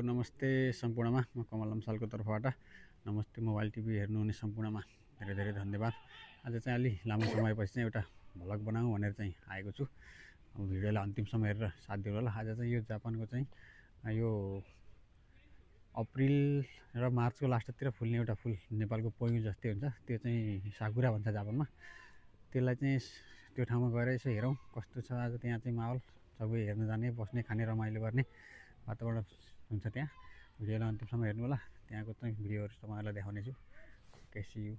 नमस्ते सम्पूर्णमा म कमल लम्सालको तर्फबाट नमस्ते मोबाइल टिभी हेर्नुहुने सम्पूर्णमा धेरै धेरै धन्यवाद। आज चाहिँ अलि लामो समयपछि चाहिँ एउटा भ्लग बनाऊँ भनेर चाहिँ आएको छु। अब भिडियोलाई अन्तिमसम्म हेरेर साथ दिनु होला। आज चाहिँ यो जापानको चाहिँ यो अप्रिल र मार्चको लास्टतिर फुल्ने एउटा फुल नेपालको पहेँलो जस्तै हुन्छ, त्यो चाहिँ साकुरा भन्छ जापानमा। त्यसलाई चाहिँ त्यो ठाउँमा गएर यसो हेरौँ कस्तो छ। आज त्यहाँ चाहिँ माहौल सबै हेर्न जाने, बस्ने, खाने, रमाइलो गर्ने वातावरण हुन्छ त्यहाँ। भिडियोलाई अन्तिमसम्म हेर्नु होला। त्यहाँको चाहिँ भिडियोहरू तपाईँहरूलाई देखाउने छु। C you.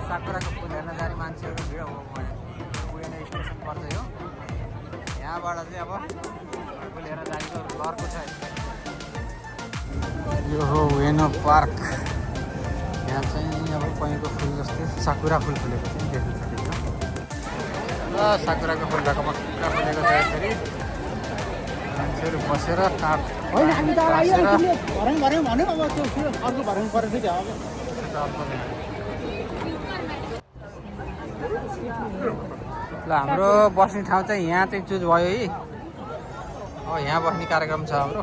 साकुराको फुल हेर्न जाने मान्छेहरू भिड हो भने उयो स्टेसन पर्छ यो। यहाँबाट चाहिँ अब फुल हेर्न जानेको घरको छ। यो हो उएनो पार्क। यहाँ चाहिँ अब पहेँलो फुल जस्तै साकुरा फुल फुलेको चाहिँ देख्न सकिन्छ। ल साकुराको फुल ढकमक्क फुलेको छ। यसरी मान्छेहरू बसेर काठ ल हाम्रो बस्ने ठाउँ चाहिँ यहाँ चाहिँ चुज भयो है। अब यहाँ बस्ने कार्यक्रम छ हाम्रो।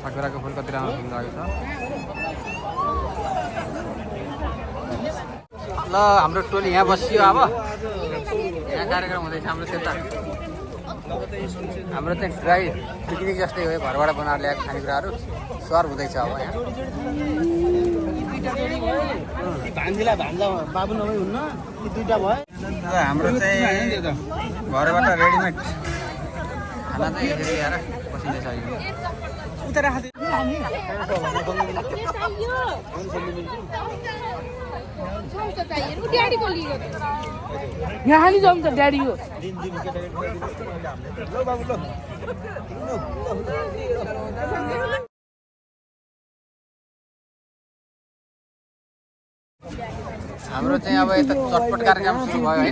साकुराको फुल कति राम्रो फुल लागेको छ। ल हाम्रो टोली यहाँ बसियो। अब यहाँ कार्यक्रम हुँदैछ हाम्रो त्यता। हाम्रो चाहिँ ड्राई पिकनिक जस्तै हो, घरबाट बनाएर ल्याएको खानेकुराहरू सर्भ हुँदैछ। अब यहाँ हाम्रो चाहिँ घरबाट रेडिमेड खाना चाहिँ यसरी ल्याएर बसिँदैछ। यहाँ नि जाउँ त ड्याडी हो। हाम्रो चाहिँ अब यता चटपट कार्यक्रम सुरु भयो है।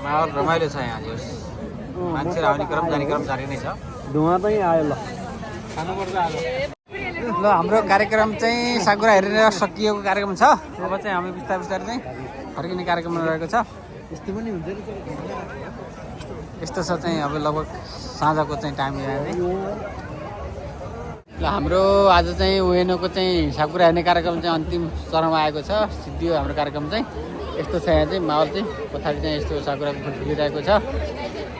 माहौल रमाइलो छ यहाँ। मान्छेहरू आउने क्रम जाने क्रम जारी नै छ। धुवा चाहिँ आयो। ल ल हाम्रो कार्यक्रम चाहिँ साकुरा हेरेर सकिएको कार्यक्रम छ। अब चाहिँ हामी बिस्तारै बिस्तारै चाहिँ फर्किने कार्यक्रम रहेको छ। यस्तो पनि हुन्छ नि। यस्तो छ चाहिँ अब लगभग साँझको चाहिँ टाइम यहाँ। ल हाम्रो आज चाहिँ उएनोको चाहिँ साकुरा हेर्ने कार्यक्रम चाहिँ अन्तिम चरणमा आएको छ। सिद्धियो हाम्रो कार्यक्रम चाहिँ। यस्तो छ यहाँ चाहिँ माहौल चाहिँ। पछाडि चाहिँ यस्तो साकुराको फुल फुलिरहेको छ।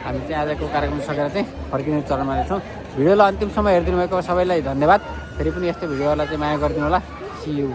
हामी चाहिँ आजको कार्यक्रम सकेर चाहिँ फर्किने चरणमा छौँ। भिडियोलाई अन्तिमसम्म हेरिदिनु भएको सबैलाई धन्यवाद। फेरि पनि यस्तो भिडियोहरूलाई चाहिँ माया गरिदिनु होला। See you.